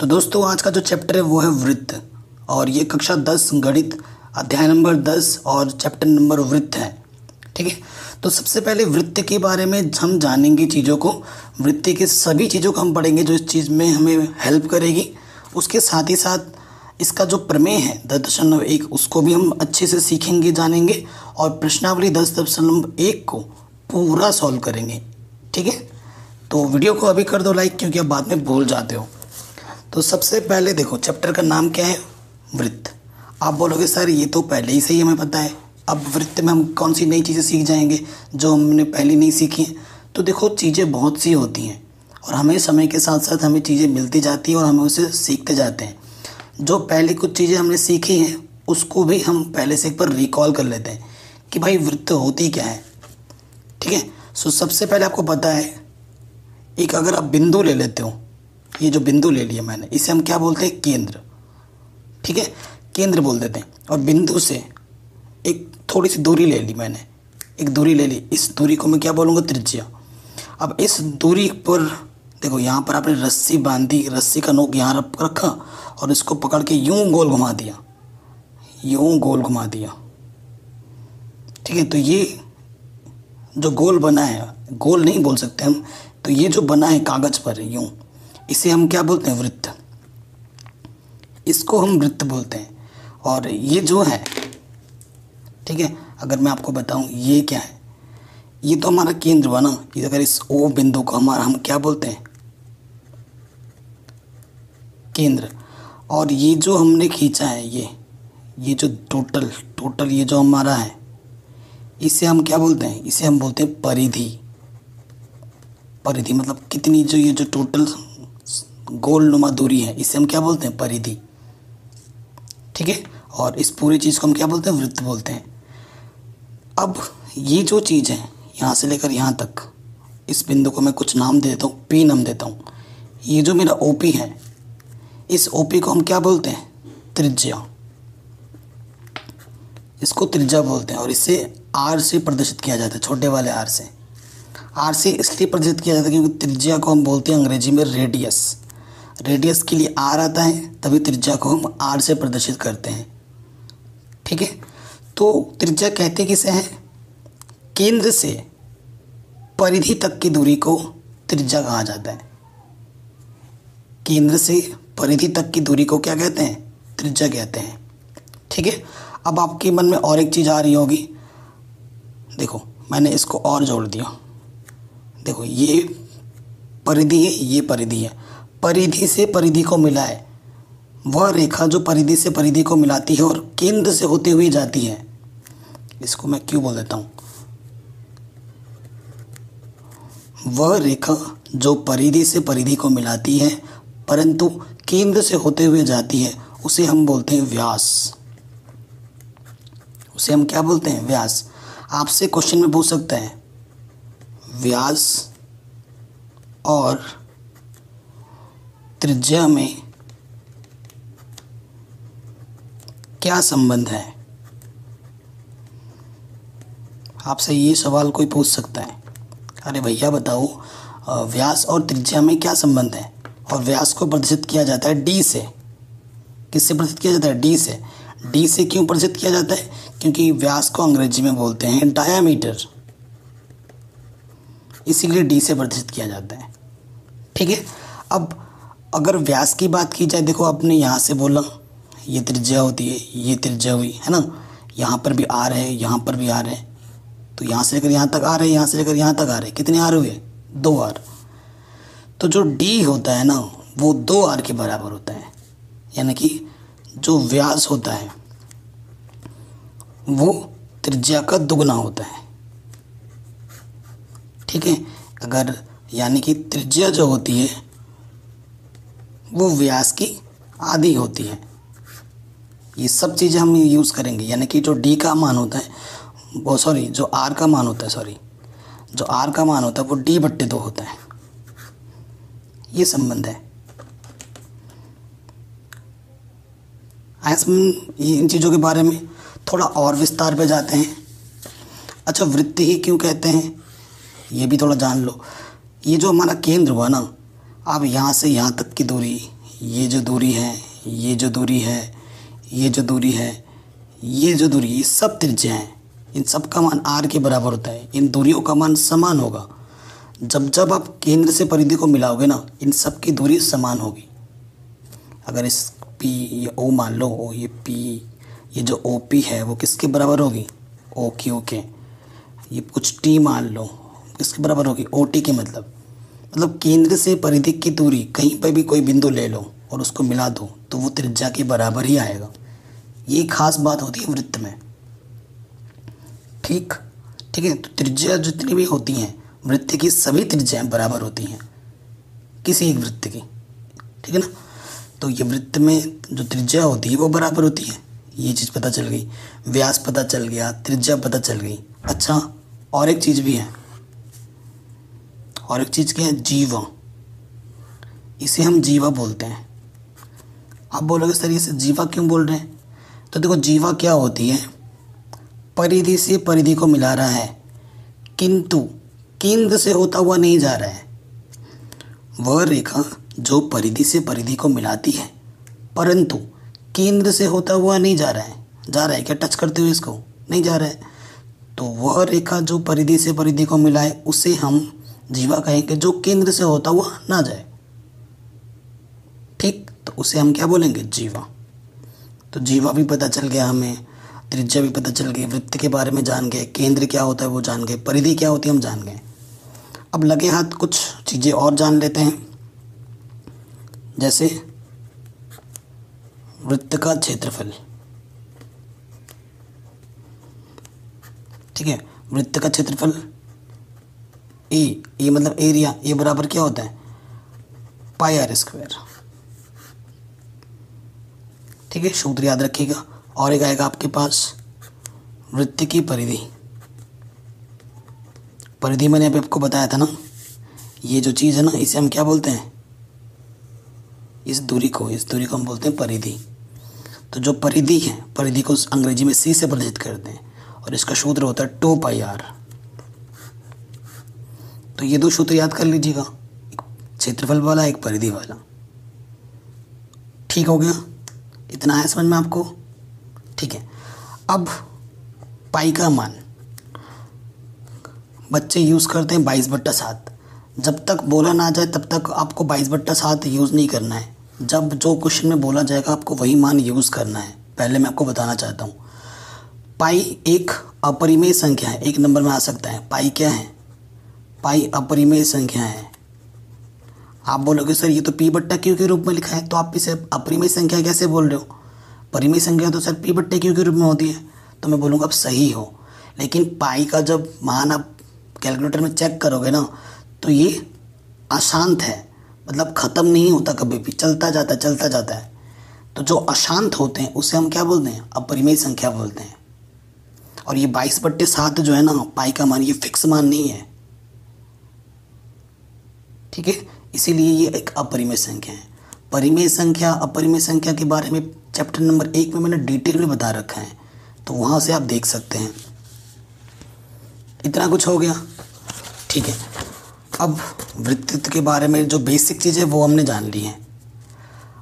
तो दोस्तों आज का जो चैप्टर है वो है वृत्त, और ये कक्षा 10 गणित अध्याय नंबर 10 और चैप्टर नंबर वृत्त है। ठीक है, तो सबसे पहले वृत्त के बारे में हम जानेंगे चीज़ों को। वृत्त के सभी चीज़ों को हम पढ़ेंगे जो इस चीज़ में हमें हेल्प करेगी। उसके साथ ही साथ इसका जो प्रमेय है 10.1 उसको भी हम अच्छे से सीखेंगे, जानेंगे, और प्रश्नावली 10.1 को पूरा सॉल्व करेंगे। ठीक है, तो वीडियो को अभी कर दो लाइक, क्योंकि आप बाद में भूल जाते हो। तो सबसे पहले देखो, चैप्टर का नाम क्या है? वृत्त। आप बोलोगे सर ये तो पहले ही से ही हमें पता है, अब वृत्त में हम कौन सी नई चीज़ें सीख जाएंगे जो हमने पहले नहीं सीखी हैं? तो देखो, चीज़ें बहुत सी होती हैं और हमें समय के साथ साथ हमें चीज़ें मिलती जाती हैं और हम उसे सीखते जाते हैं। जो पहले कुछ चीज़ें हमने सीखी हैं उसको भी हम पहले से एक बार रिकॉल कर लेते हैं कि भाई वृत्त होती क्या है। ठीक है, सो सबसे पहले आपको पता है, एक अगर आप बिंदु ले लेते हो, ये जो बिंदु ले लिया मैंने, इसे हम क्या बोलते हैं? केंद्र। ठीक है, केंद्र बोल देते हैं। और बिंदु से एक थोड़ी सी दूरी ले ली मैंने, एक दूरी ले ली, इस दूरी को मैं क्या बोलूँगा? त्रिज्या। अब इस दूरी पर देखो, यहाँ पर आपने रस्सी बांधी, रस्सी का नोक यहाँ रखा और इसको पकड़ के यूं गोल घुमा दिया, यूं गोल घुमा दिया। ठीक है, तो ये जो गोल बना है, गोल नहीं बोल सकते हम, तो ये जो बना है कागज पर यूं, इसे हम क्या बोलते हैं? वृत्त। इसको हम वृत्त बोलते हैं। और ये जो है, ठीक है, अगर मैं आपको बताऊं ये क्या है, ये तो हमारा केंद्र बना। अगर इस ओ बिंदु को हम क्या बोलते हैं? केंद्र। और ये जो हमने खींचा है, ये जो टोटल ये जो हमारा है, इसे हम क्या बोलते हैं? इसे हम बोलते हैं परिधि। परिधि मतलब कितनी, जो ये जो टोटल गोलनुमा दूरी है, इसे हम क्या बोलते हैं? परिधि। ठीक है, और इस पूरी चीज़ को हम क्या बोलते हैं? वृत्त बोलते हैं। अब ये जो चीज़ है यहाँ से लेकर यहाँ तक, इस बिंदु को मैं कुछ नाम दे देता हूँ, पी नाम देता हूँ। ये जो मेरा ओपी है, इस ओपी को हम क्या बोलते हैं? त्रिज्या। इसको त्रिज्या बोलते हैं। और इसे आर से प्रदर्शित किया जाता है, छोटे वाले आर से। आर से इसलिए प्रदर्शित किया जाता है क्योंकि त्रिज्या को हम बोलते हैं अंग्रेजी में रेडियस। रेडियस के लिए आर आता है, तभी त्रिज्या को हम आर से प्रदर्शित करते हैं। ठीक है, तो त्रिज्या कहते किसे हैं? केंद्र से परिधि तक की दूरी को त्रिज्या कहा जाता है। केंद्र से परिधि तक की दूरी को क्या कहते हैं? त्रिज्या कहते हैं। ठीक है, अब आपके मन में और एक चीज़ आ रही होगी। देखो, मैंने इसको और जोड़ दिया। देखो, ये परिधि है, ये परिधि है। परिधि से परिधि को मिला है वह रेखा जो परिधि से परिधि को मिलाती है और केंद्र से होते हुए जाती है। इसको मैं क्यों बोल देता हूँ? वह रेखा जो परिधि से परिधि को मिलाती है परंतु केंद्र से होते हुए जाती है, उसे हम बोलते हैं व्यास। उसे हम क्या बोलते हैं? व्यास। आपसे क्वेश्चन में पूछ सकता है, व्यास और त्रिज्या में क्या संबंध है? आपसे ये सवाल कोई पूछ सकता है, अरे भैया बताओ, व्यास और त्रिज्या में क्या संबंध है? और व्यास को प्रदर्शित किया जाता है डी से। किससे प्रदर्शित किया जाता है? डी से। डी से क्यों प्रदर्शित किया जाता है? क्योंकि व्यास को अंग्रेजी में बोलते हैं डायामीटर, इसीलिए डी से प्रदर्शित किया जाता है। ठीक है, अब अगर व्यास की बात की जाए, देखो आपने यहाँ से बोला ये त्रिज्या होती है, ये त्रिज्या हुई है ना, यहाँ पर भी आर है, यहाँ पर भी आर है, तो यहाँ से लेकर यहाँ तक आर है, यहाँ से लेकर यहाँ तक आर है। कितने आर हुए? 2 आर। तो जो डी होता है ना, वो 2 आर के बराबर होता है। यानी कि जो व्यास होता है वो त्रिज्या का दुगना होता है। ठीक है, अगर यानी कि त्रिज्या जो होती है वो व्यास की आधी होती है। ये सब चीज़ें हम यूज़ करेंगे। यानी कि जो डी का मान होता है वो, सॉरी, जो आर का मान होता है, सॉरी, जो आर का मान होता है वो D/2 होता है। ये संबंध है। इन चीज़ों के बारे में थोड़ा और विस्तार पे जाते हैं। अच्छा, वृत्त ही क्यों कहते हैं ये भी थोड़ा जान लो। ये जो हमारा केंद्र हुआ ना, अब यहाँ से यहाँ तक की दूरी, ये जो दूरी है, ये जो दूरी है, ये जो दूरी है, ये जो दूरी, ये सब त्रिज्या हैं। इन सब का मान r के बराबर होता है। इन दूरियों का मान समान होगा। जब जब आप केंद्र से परिधि को मिलाओगे ना, इन सब की दूरी समान होगी। अगर इस P ये O मान लो, O ये P, ये जो OP है वो किसके बराबर होगी? OQ के। ये कुछ T मान लो, किसके बराबर होगी? OT के। मतलब केंद्र से परिधि की दूरी, कहीं पर भी कोई बिंदु ले लो और उसको मिला दो तो वो त्रिज्या के बराबर ही आएगा। ये खास बात होती है वृत्त में। ठीक है। तो त्रिज्या जितनी भी होती हैं वृत्त की, सभी त्रिज्याएं बराबर होती हैं किसी एक वृत्त की। ठीक है ना। तो ये वृत्त में जो त्रिज्या होती है वो बराबर होती है। ये चीज़ पता चल गई, व्यास पता चल गया, त्रिज्या पता चल गई। अच्छा, और एक चीज़ भी है। और एक चीज़ क्या है? जीवा। इसे हम जीवा बोलते हैं। आप बोलोगे सर इसे जीवा क्यों बोल रहे हैं? तो देखो, जीवा क्या होती है? परिधि से परिधि को मिला रहा है किंतु केंद्र से होता हुआ नहीं जा रहा है। वह रेखा जो परिधि से परिधि को मिलाती है परंतु केंद्र से होता हुआ नहीं जा रहा है। जा रहा है क्या टच करते हुए? इसको नहीं जा रहा है। तो वह रेखा जो परिधि से परिधि को मिलाए उसे हम जीवा कहेंगे, जो केंद्र से होता हुआ ना जाए। ठीक, तो उसे हम क्या बोलेंगे? जीवा। तो जीवा भी पता चल गया हमें, त्रिज्या भी पता चल गई, वृत्त के बारे में जान गए, केंद्र क्या होता है वो जान गए, परिधि क्या होती है हम जान गए। अब लगे हाथ कुछ चीज़ें और जान लेते हैं। जैसे वृत्त का क्षेत्रफल। ठीक है, वृत्त का क्षेत्रफल ए मतलब एरिया, ए बराबर क्या होता है? पाई आर स्क्वायर। ठीक है, सूत्र याद रखिएगा। और एक आएगा आपके पास वृत्त की परिधि। परिधि मैंने अभी आपको बताया था ना, ये जो चीज़ है ना इसे हम क्या बोलते हैं? इस दूरी को हम बोलते हैं परिधि। तो जो परिधि है, परिधि को अंग्रेजी में सी से प्रदर्शित करते हैं और इसका सूत्र होता है 2 पाई आर। तो ये दो सूत्र याद कर लीजिएगा, एक क्षेत्रफल वाला, एक परिधि वाला। ठीक हो गया? इतना है समझ में आपको? ठीक है। अब पाई का मान बच्चे यूज़ करते हैं 22/7। जब तक बोला ना जाए तब तक आपको 22/7 यूज़ नहीं करना है। जब जो क्वेश्चन में बोला जाएगा आपको वही मान यूज़ करना है। पहले मैं आपको बताना चाहता हूँ, पाई एक अपरिमेय संख्या है, एक नंबर में आ सकता है। पाई क्या है? पाई अपरिमेय संख्या है। आप बोलोगे सर ये तो P/Q के रूप में लिखा है, तो आप इसे अपरिमेय संख्या कैसे बोल रहे हो? परिमेय संख्या तो सर P/Q के रूप में होती है। तो मैं बोलूँगा आप सही हो, लेकिन पाई का जब मान आप कैलकुलेटर में चेक करोगे ना तो ये अशांत है, मतलब ख़त्म नहीं होता, कभी भी चलता जाता है। तो जो अशांत होते हैं उसे हम क्या बोलते हैं? अपरिमेय संख्या बोलते हैं। और ये 22/7 जो है ना पाई का मान, ये फिक्स मान नहीं है। ठीक है, इसीलिए ये एक अपरिमेय संख्या है। परिमेय संख्या, अपरिमेय संख्या के बारे में चैप्टर नंबर 1 में मैंने डिटेल में बता रखा है, तो वहाँ से आप देख सकते हैं। इतना कुछ हो गया। ठीक है, अब वृत्त के बारे में जो बेसिक चीज़ें वो हमने जान ली हैं।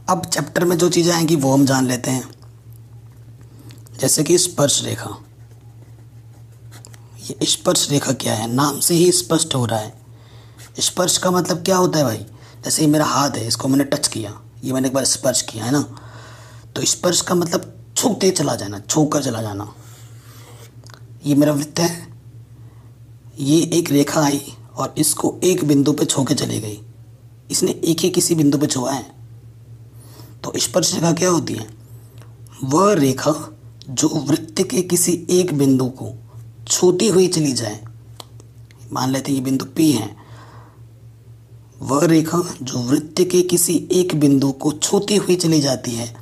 अब चैप्टर में जो चीज़ें आएंगी वो हम जान लेते हैं। जैसे कि स्पर्श रेखा। ये स्पर्श रेखा क्या है? नाम से ही स्पष्ट हो रहा है। स्पर्श का मतलब क्या होता है भाई? जैसे ये मेरा हाथ है, इसको मैंने टच किया, ये मैंने एक बार स्पर्श किया है ना, तो स्पर्श का मतलब छूते चला जाना, छू कर चला जाना। ये मेरा वृत्त है, ये एक रेखा आई और इसको एक बिंदु पे छू के चली गई। इसने एक ही किसी बिंदु पे छुआ है। तो स्पर्श रेखा क्या होती है? वह रेखा जो वृत्त के किसी एक बिंदु को छूती हुई चली जाए। मान लेते हैं ये बिंदु P है। वह रेखा जो वृत्त के किसी एक बिंदु को छूती हुई चली जाती है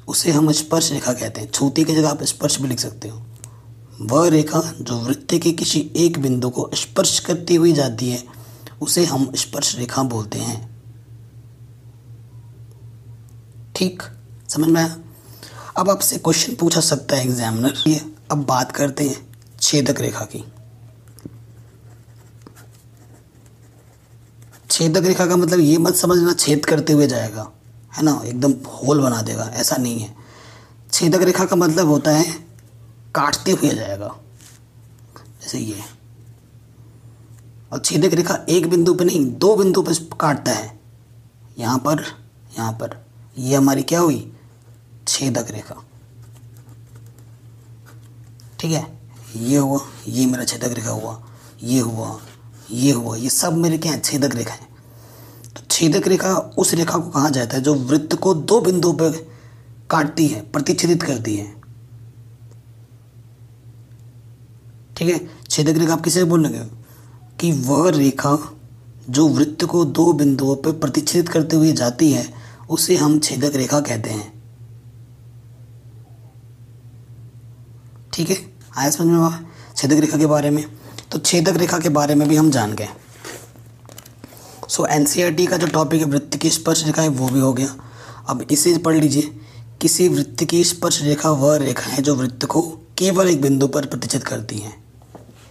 उसे हम स्पर्श रेखा कहते हैं। छूती की जगह आप स्पर्श भी लिख सकते हो। वह रेखा जो वृत्त के किसी एक बिंदु को स्पर्श करती हुई जाती है उसे हम स्पर्श रेखा बोलते हैं। ठीक, समझ में आया? अब आपसे क्वेश्चन पूछा सकता है एग्जामिनर। ये अब बात करते हैं छेदक रेखा की। छेदक रेखा का मतलब ये मत समझना छेद करते हुए जाएगा, है ना, एकदम होल बना देगा, ऐसा नहीं है। छेदक रेखा का मतलब होता है काटते हुए जाएगा, जैसे ये। और छेदक रेखा एक बिंदु पे नहीं, दो बिंदु पे काटता है, यहाँ पर, यहाँ पर। ये हमारी क्या हुई, छेदक रेखा। ठीक है, ये हुआ, ये मेरा छेदक रेखा हुआ, ये हुआ, ये हुआ, ये सब मेरे क्या है, छेदक रेखा है। तो छेदक रेखा उस रेखा को कहा जाता है जो वृत्त को दो बिंदुओं पर काटती है, प्रतिच्छेदित करती है। ठीक है, छेदक रेखा आप किसे बोलेंगे कि वह रेखा जो वृत्त को दो बिंदुओं पर प्रतिच्छेदित करते हुए जाती है, उसे हम छेदक रेखा कहते हैं। ठीक है, आया समझ में छेदक रेखा के बारे में। तो छेदक रेखा के बारे में भी हम जान गए। सो एनसीईआरटी का जो टॉपिक है वृत्त की स्पर्श रेखा है वो भी हो गया। अब इसे पढ़ लीजिए, किसी वृत्त की स्पर्श रेखा वह रेखा है जो वृत्त को केवल एक बिंदु पर प्रतिच्छेद करती है।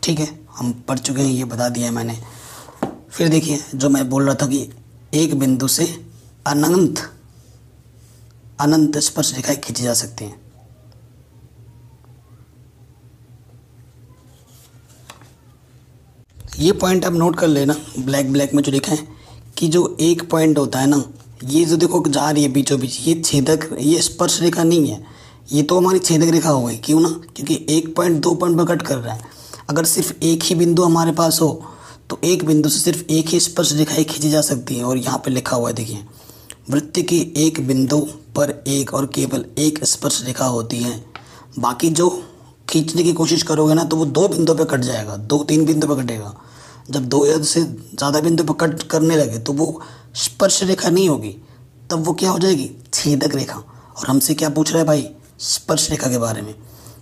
ठीक है, हम पढ़ चुके हैं, ये बता दिया है मैंने। फिर देखिए, जो मैं बोल रहा था कि एक बिंदु से अनंत अनंत स्पर्श रेखाएं खींची जा सकती हैं। ये पॉइंट आप नोट कर लेना, ब्लैक में जो लिखा है कि जो एक पॉइंट होता है ना, ये जो देखो जा रही है बीचों बीच, ये छेदक, ये स्पर्श रेखा नहीं है, ये तो हमारी छेदक रेखा हो गई। क्यों ना, क्योंकि एक पॉइंट दो पॉइंट पर कट कर रहा है। अगर सिर्फ एक ही बिंदु हमारे पास हो तो एक बिंदु से सिर्फ एक ही स्पर्श रेखाएं खींची जा सकती है। और यहाँ पे लिखा हुआ है, देखिए, वृत्त की एक बिंदु पर एक और केवल एक स्पर्श रेखा होती है। बाकी जो खींचने की कोशिश करोगे ना तो वो दो बिंदु पे कट जाएगा, दो तीन बिंदु पे कटेगा। जब दो या से ज़्यादा बिंदु पे कट करने लगे तो वो स्पर्श रेखा नहीं होगी, तब वो क्या हो जाएगी, छेदक रेखा। और हमसे क्या पूछ रहा है भाई, स्पर्श रेखा के बारे में।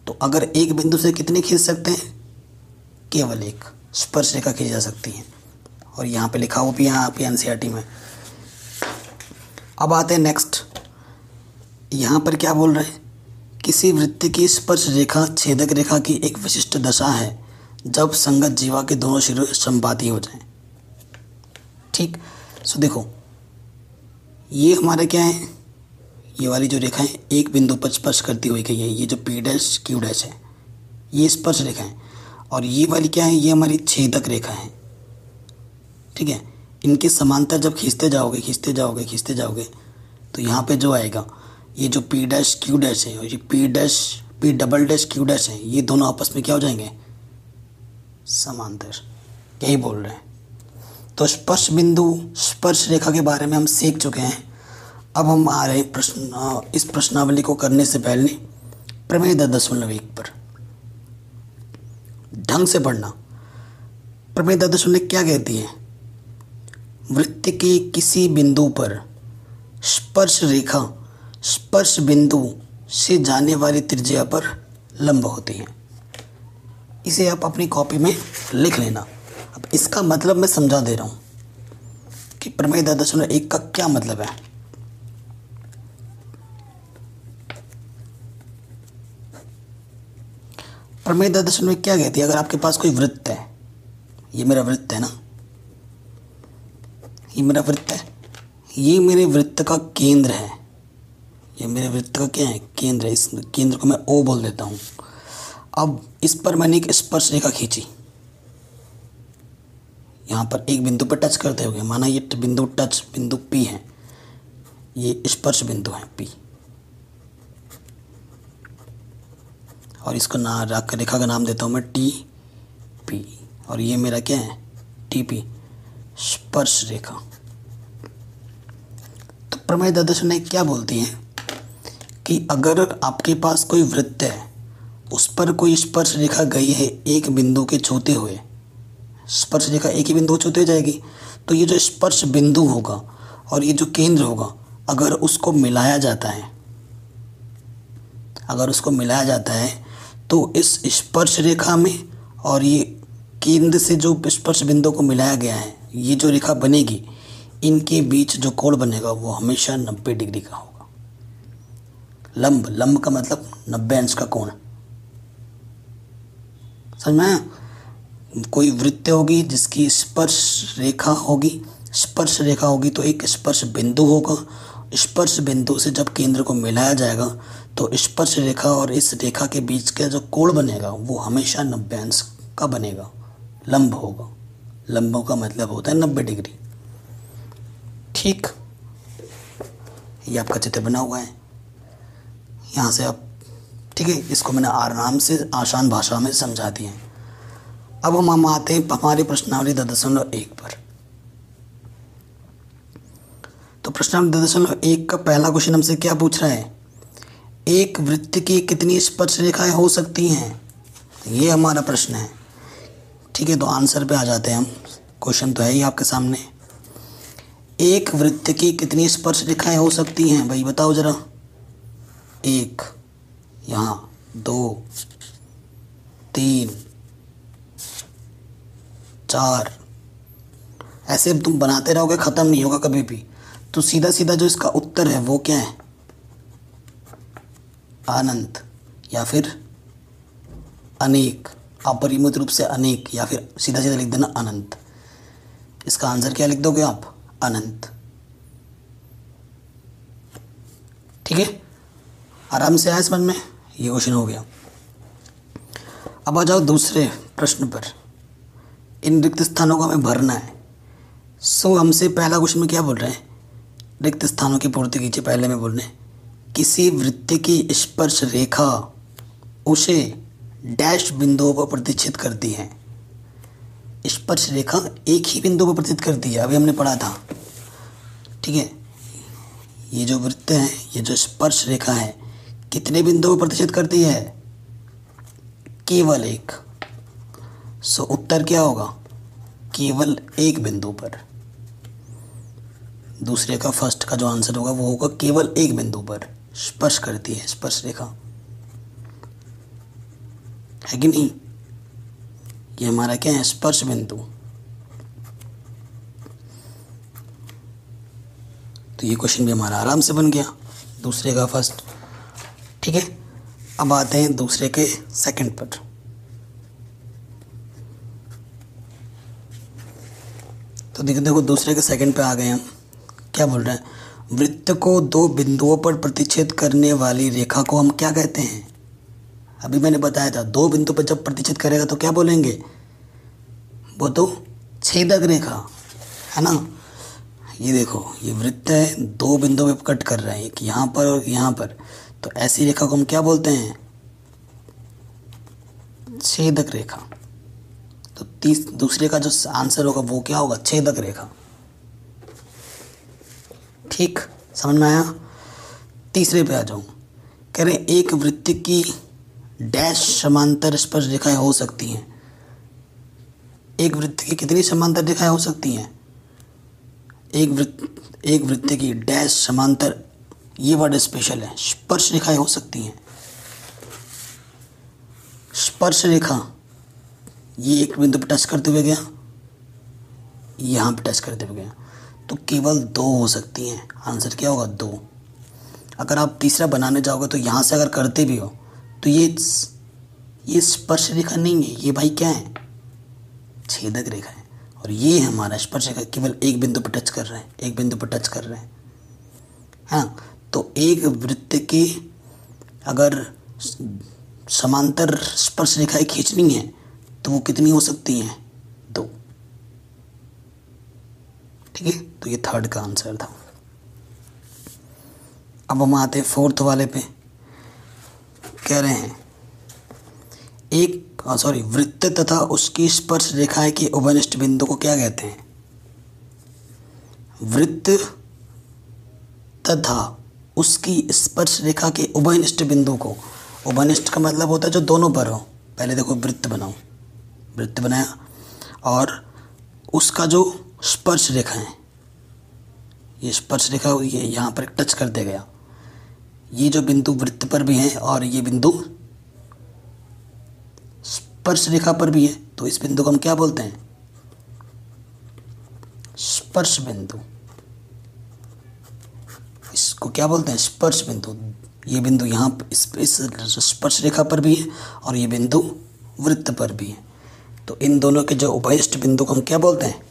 तो अगर एक बिंदु से कितने खींच सकते हैं, केवल एक स्पर्श रेखा खींची जा सकती है। और यहाँ पे लिखा हुआ भी यहाँ पे एनसीईआरटी में। अब आते हैं नेक्स्ट, यहाँ पर क्या बोल रहे हैं, किसी वृत्त की स्पर्श रेखा छेदक रेखा की एक विशिष्ट दशा है जब संगत जीवा के दोनों सिरे संपाती हो जाएं। ठीक, सो देखो, ये हमारा क्या है, ये वाली जो रेखा है एक बिंदु पर स्पर्श करती हुई गई है, ये जो पी डैश क्यू डैश है ये स्पर्श रेखा है। और ये वाली क्या है, ये हमारी छेदक रेखा है। ठीक है, इनके समांतर जब खींचते जाओगे तो यहाँ पे जो आएगा, ये जो पी डैश क्यू डैश है और ये P double dash Q dash है, ये दोनों आपस में क्या हो जाएंगे, समांतर। यही बोल रहे हैं। तो स्पर्श बिंदु स्पर्श रेखा के बारे में हम सीख चुके हैं। अब हम आ रहे हैं इस प्रश्नावली को करने से पहले प्रमेय 10.1 पर ढंग से पढ़ना। प्रमेय 10.1 क्या कहती है, वृत्त के किसी बिंदु पर स्पर्श रेखा स्पर्श बिंदु से जाने वाली त्रिज्या पर लंब होती है। इसे आप अपनी कॉपी में लिख लेना। अब इसका मतलब मैं समझा दे रहा हूँ कि प्रमेय 10.1 का क्या मतलब है। प्रमेय 10.1 क्या कहती है, अगर आपके पास कोई वृत्त है, ये मेरा वृत्त है ना, ये मेरा वृत्त है, ये मेरे वृत्त का केंद्र है, ये मेरे वृत्त का क्या है, केंद्र है। इस केंद्र को मैं ओ बोल देता हूँ। अब इस पर मैंने एक स्पर्श रेखा खींची, यहाँ पर एक बिंदु पर टच करते हुए, माना ये बिंदु टच बिंदु पी है, ये स्पर्श बिंदु है पी, और इसको रेखा का नाम देता हूँ मैं टी पी, और ये मेरा क्या है, टी पी, स्पर्श रेखा। तो प्रमेय 10.1 क्या बोलती है कि अगर आपके पास कोई वृत्त है, उस पर कोई स्पर्श रेखा गई है एक बिंदु के छूते हुए, स्पर्श रेखा एक ही बिंदु छूते जाएगी, तो ये जो स्पर्श बिंदु होगा और ये जो केंद्र होगा, अगर उसको मिलाया जाता है, तो इस स्पर्श रेखा में और ये केंद्र से जो स्पर्श बिंदु को मिलाया गया है, ये जो रेखा बनेगी, इनके बीच जो कोण बनेगा वो हमेशा 90 डिग्री का होगा। लंब का मतलब 90 अंश का कोण। समझ में आया? कोई वृत्त होगी जिसकी स्पर्श रेखा होगी तो एक स्पर्श बिंदु होगा स्पर्श बिंदु से जब केंद्र को मिलाया जाएगा तो स्पर्श रेखा और इस रेखा के बीच का जो कोण बनेगा वो हमेशा 90 अंश का बनेगा, लंब होगा। लंबों का मतलब होता है 90 डिग्री। ठीक, ये आपका चित्र बना हुआ है यहाँ से आप, ठीक है, इसको मैंने आराम से आसान भाषा में समझा दिए हैं। अब हम आते हैं हमारी प्रश्नावली 10.1 पर। तो प्रश्नावली 10.1 का पहला क्वेश्चन हमसे क्या पूछ रहा है, एक वृत्त की कितनी स्पर्श रेखाएं हो सकती हैं, ये हमारा प्रश्न है। ठीक है, तो आंसर पे आ जाते हैं हम। क्वेश्चन तो है ही आपके सामने, एक वृत्त की कितनी स्पर्श रेखाएं हो सकती हैं, भाई बताओ जरा। 1, यहाँ 2, 3, 4, ऐसे तुम बनाते रहोगे, ख़त्म नहीं होगा कभी भी। तो सीधा सीधा जो इसका उत्तर है वो क्या है, अनंत या फिर अनेक, अपरिमित रूप से अनेक, या फिर सीधा सीधा लिख देना अनंत। इसका आंसर क्या लिख दोगे आप, अनंत। ठीक है, आराम से आया समझ में, ये क्वेश्चन हो गया। अब आ जाओ दूसरे प्रश्न पर, इन रिक्त स्थानों को हमें भरना है। सो हमसे पहला क्वेश्चन में क्या बोल रहे हैं, रिक्त स्थानों की पूर्ति कीजिए। पहले में बोल रहे हैं किसी वृत्त की स्पर्श रेखा उसे डैश बिंदुओं पर प्रतिच्छेद करती है। स्पर्श रेखा एक ही बिंदु पर प्रतिच्छेद करती है, अभी हमने पढ़ा था। ठीक है, ये जो वृत्त है, ये जो स्पर्श रेखा है, कितने बिंदुओं पर प्रतिच्छेद करती है, केवल एक। सो उत्तर क्या होगा, केवल एक बिंदु पर। दूसरे का फर्स्ट का जो आंसर होगा वो होगा केवल एक बिंदु पर स्पर्श करती है स्पर्श रेखा, है कि नहीं। ये हमारा क्या है, स्पर्श बिंदु। तो ये क्वेश्चन भी हमारा आराम से बन गया, दूसरे का फर्स्ट। ठीक है, अब आते हैं दूसरे के सेकंड पर। तो देखो दूसरे के सेकंड पे आ गए हम। क्या बोल रहे हैं, वृत्त को दो बिंदुओं पर प्रतिच्छेद करने वाली रेखा को हम क्या कहते हैं। अभी मैंने बताया था, दो बिंदु पर जब प्रतिच्छेद करेगा तो क्या बोलेंगे, वो तो छेदक रेखा, है ना। ये देखो, ये वृत्त है, दो बिंदुओं पर कट कर रहे हैं, एक यहाँ पर और यहाँ पर, तो ऐसी रेखा को हम क्या बोलते हैं, छेदक रेखा। तो दूसरे का जो आंसर होगा वो क्या होगा, छेदक रेखा। ठीक, समझ में आया। तीसरे पे आ जाऊं, कह रहे हैं एक वृत्त की डैश समांतर स्पर्श रेखाएं हो सकती हैं। एक वृत्त की कितनी समांतर रेखाएं हो सकती हैं, एक वृत्त की डैश समांतर, ये वर्ड स्पेशल है, स्पर्श रेखाएं हो सकती हैं। स्पर्श रेखा ये एक बिंदु पर टच करते हुए गया, यहाँ पर टच करते हुए गया, तो केवल दो हो सकती हैं। आंसर क्या होगा, दो। अगर आप तीसरा बनाने जाओगे तो यहाँ से अगर करते भी हो तो ये स्पर्श रेखा नहीं है, ये भाई क्या है, छेदक रेखा है। और ये हमारा स्पर्श रेखा केवल एक बिंदु पर टच कर रहे हैं, एक बिंदु पर टच कर रहे हैं, हाँ। तो एक वृत्त की अगर समांतर स्पर्श रेखाएं खींचनी है तो वो कितनी हो सकती हैं, दो। ठीक है, तो ये थर्ड का आंसर था। अब हम आते हैं फोर्थ वाले पे। कह रहे हैं वृत्त तथा उसकी स्पर्श रेखाएं के उभयनिष्ठ बिंदु को क्या कहते हैं। वृत्त तथा उसकी स्पर्श रेखा के उभयनिष्ठ बिंदु को, उभयनिष्ठ का मतलब होता है जो दोनों पर हो। पहले देखो वृत्त बनाओ, वृत्त बनाया और उसका जो स्पर्श रेखा है, ये स्पर्श रेखा ये यहाँ पर टच करते गया, ये जो बिंदु वृत्त पर भी है और ये बिंदु स्पर्श रेखा पर भी है, तो इस बिंदु को हम क्या बोलते हैं, स्पर्श बिंदु। इसको क्या बोलते हैं, स्पर्श बिंदु। ये बिंदु यहाँ इस स्पर्श रेखा पर भी है और ये बिंदु वृत्त पर भी है, तो इन दोनों के जो उभयनिष्ठ बिंदु को हम क्या बोलते हैं,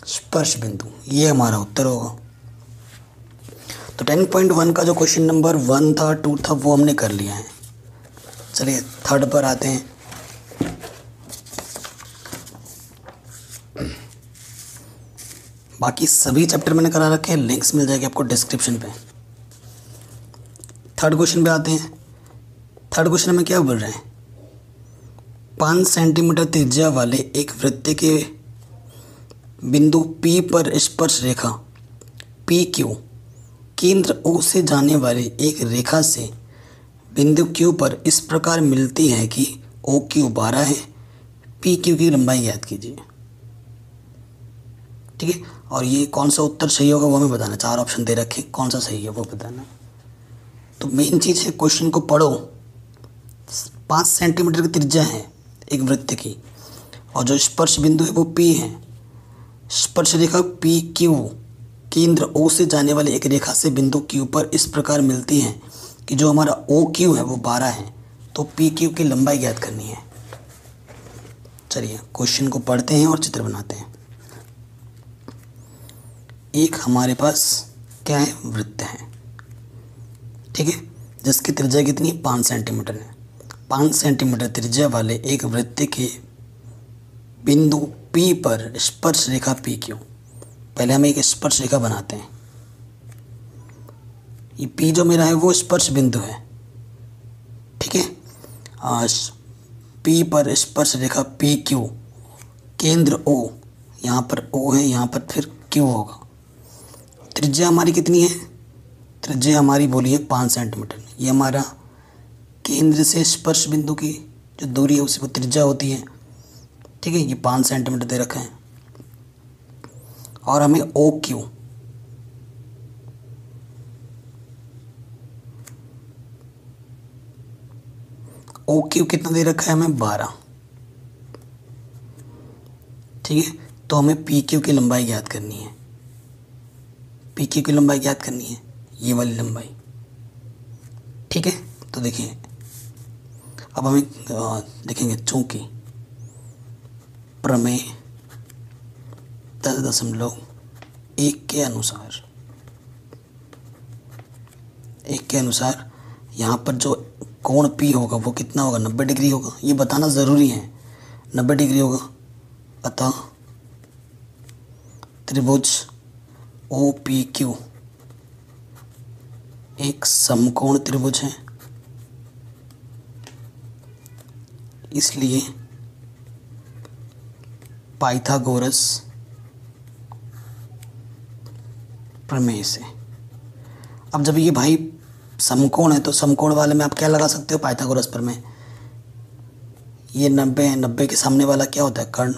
स्पर्श बिंदु। ये हमारा उत्तर होगा। तो 10.1 का जो क्वेश्चन नंबर 1 था 2 था वो हमने कर लिया है। चलिए थर्ड पर आते हैं। बाकी सभी चैप्टर मैंने करा रखे हैं, लिंक्स मिल जाएगी आपको डिस्क्रिप्शन पे। थर्ड क्वेश्चन पे आते हैं। थर्ड क्वेश्चन में क्या बोल रहे हैं, 5 सेंटीमीटर त्रिज्या वाले एक वृत्त के बिंदु P पर स्पर्श रेखा PQ केंद्र O से जाने वाली एक रेखा से बिंदु Q पर इस प्रकार मिलती है कि OQ 12 है, PQ की लंबाई ज्ञात कीजिए। ठीक है, और ये कौन सा उत्तर सही होगा वो हमें बताना। 4 ऑप्शन दे रखे, कौन सा सही है वो बताना। तो मेन चीज़ है, क्वेश्चन को पढ़ो। 5 सेंटीमीटर की त्रिज्या है एक वृत्त की, और जो स्पर्श बिंदु है वो P है। स्पर्श रेखा PQ केंद्र O से जाने वाली एक रेखा से बिंदु Q पर इस प्रकार मिलती है कि जो हमारा OQ है वो 12 है, तो PQ की लंबाई ज्ञात करनी है। चलिए क्वेश्चन को पढ़ते हैं और चित्र बनाते हैं। एक हमारे पास क्या है, वृत्त है, ठीक है, जिसकी त्रिज्या कितनी है, 5 सेंटीमीटर है। 5 सेंटीमीटर त्रिज्या वाले एक वृत्त के बिंदु P पर स्पर्श रेखा PQ। पहले हम एक स्पर्श रेखा बनाते हैं। ये P जो मेरा है वो स्पर्श बिंदु है, ठीक है। P पर स्पर्श रेखा PQ केंद्र O, यहाँ पर O है, यहाँ पर फिर Q होगा। त्रिज्या हमारी कितनी है, त्रिज्या हमारी बोली है 5 सेंटीमीटर। ये हमारा केंद्र से स्पर्श बिंदु की जो दूरी है उसी को त्रिज्या होती है, ठीक है। ये 5 सेंटीमीटर दे रखा है। और हमें OQ कितना दे रखा है, हमें 12, ठीक है। तो हमें PQ की लंबाई ज्ञात करनी है। PQ की लंबाई ज्ञात करनी है, ये वाली लंबाई, ठीक है। तो देखिए अब हमें देखेंगे, चूंकि प्रमेय 10.1 के अनुसार यहाँ पर जो कोण P होगा वो कितना होगा, 90 डिग्री होगा। ये बताना ज़रूरी है, 90 डिग्री होगा। अतः त्रिभुज OPQ एक समकोण त्रिभुज है, इसलिए पाइथागोरस प्रमेय से। अब जब ये भाई समकोण है तो समकोण वाले में आप क्या लगा सकते हो, पाइथागोरस प्रमेय। ये 90 है, 90 के सामने वाला क्या होता है, कर्ण,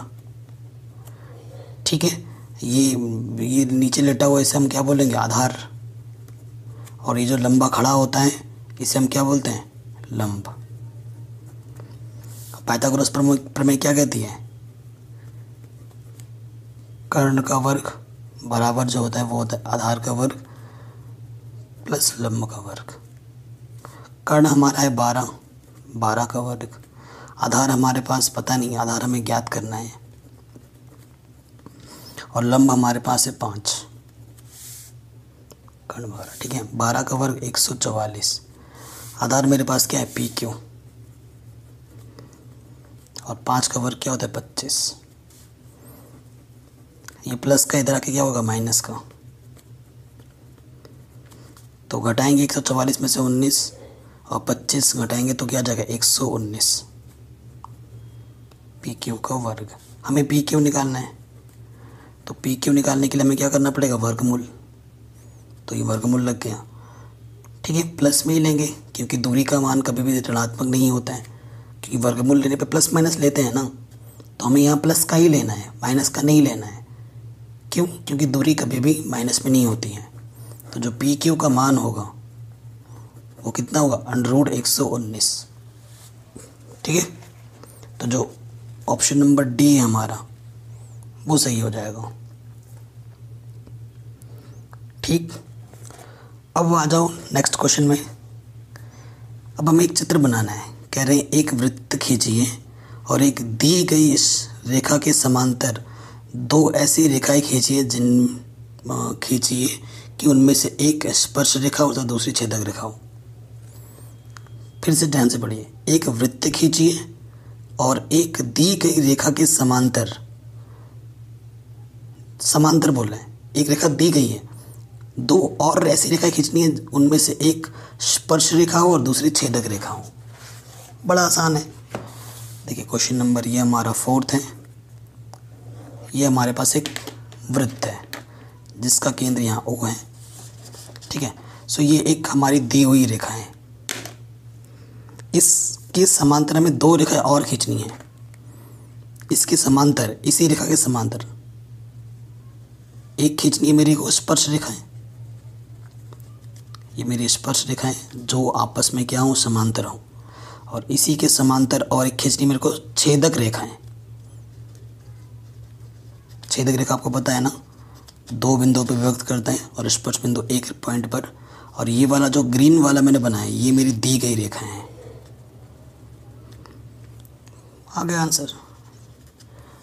ठीक है। ये नीचे लेटा हुआ इसे हम क्या बोलेंगे, आधार। और ये जो लंबा खड़ा होता है इसे हम क्या बोलते हैं, लंब। पाइथागोरस प्रमेय क्या कहती है, कर्ण का वर्ग बराबर जो होता है वो होता है आधार का वर्ग प्लस लंब का वर्ग। कर्ण हमारा है 12, 12 का वर्ग। आधार हमारे पास पता नहीं, आधार हमें ज्ञात करना है। और लंब हमारे पास है 5, कर्ण 12, ठीक है। 12 का वर्ग 144। आधार मेरे पास क्या है, PQ। और 5 का वर्ग क्या होता है, 25। ये प्लस का इधर आके क्या होगा, माइनस का। तो घटाएंगे 144 में से 19 और 25 घटाएंगे तो क्या आ जाएगा, 119 PQ का वर्ग। हमें PQ निकालना है, तो PQ निकालने के लिए हमें क्या करना पड़ेगा, वर्गमूल। तो ये वर्गमूल लग गया, ठीक है। प्लस में ही लेंगे क्योंकि दूरी का मान कभी भी ऋणात्मक नहीं होता है, क्योंकि वर्गमूल लेने पे प्लस माइनस लेते हैं ना, तो हमें यहाँ प्लस का ही लेना है, माइनस का नहीं लेना है। क्यों, क्योंकि दूरी कभी भी माइनस में नहीं होती है। तो जो PQ का मान होगा वो कितना होगा, √119, ठीक है। तो जो ऑप्शन नंबर डी है हमारा वो सही हो जाएगा, ठीक। अब आ जाओ नेक्स्ट क्वेश्चन में। अब हमें एक चित्र बनाना है। कह रहे हैं एक वृत्त खींचिए और एक दी गई इस रेखा के समांतर 2 ऐसी रेखाएं खींचिए कि उनमें से एक स्पर्श रेखा हो तथा दूसरी छेदक रेखा हो। फिर से ध्यान से पढ़िए, एक वृत्त खींचिए और एक दी गई रेखा के समांतर, समांतर बोल रहे हैं, एक रेखा दी गई है, दो और ऐसी रेखा खींचनी है उनमें से एक स्पर्श रेखा हो और दूसरी छेदक रेखा हो। बड़ा आसान है। देखिए क्वेश्चन नंबर, ये हमारा 4th है। ये हमारे पास एक वृत्त है जिसका केंद्र यहाँ O है, ठीक है। सो ये एक हमारी दी हुई रेखा है, इसके समांतर हमें दो रेखा और खींचनी है। इसके समांतर, इसी रेखा के समांतर एक खींचनी है मेरी को स्पर्श रेखा है। ये मेरी स्पर्श रेखा है जो आपस में क्या हो, समांतर हो। और इसी के समांतर और एक खींचनी मेरे को छेदक रेखा है। छेदक रेखा आपको पता है ना, दो बिंदुओं पर विभक्त करते हैं और स्पर्श बिंदु एक पॉइंट पर। और ये वाला जो ग्रीन वाला मैंने बनाया ये मेरी दी गई रेखा है। आ गया आंसर।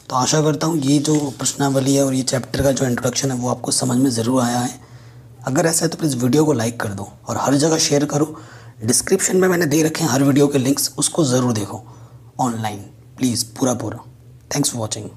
तो आशा करता हूँ ये जो प्रश्नावली है और ये चैप्टर का जो इंट्रोडक्शन है वो आपको समझ में ज़रूर आया है। अगर ऐसा है तो प्लीज़ वीडियो को लाइक कर दो और हर जगह शेयर करो। डिस्क्रिप्शन में मैंने दे रखे हैं हर वीडियो के लिंक्स, उसको ज़रूर देखो ऑनलाइन प्लीज़, पूरा। Thanks for watching.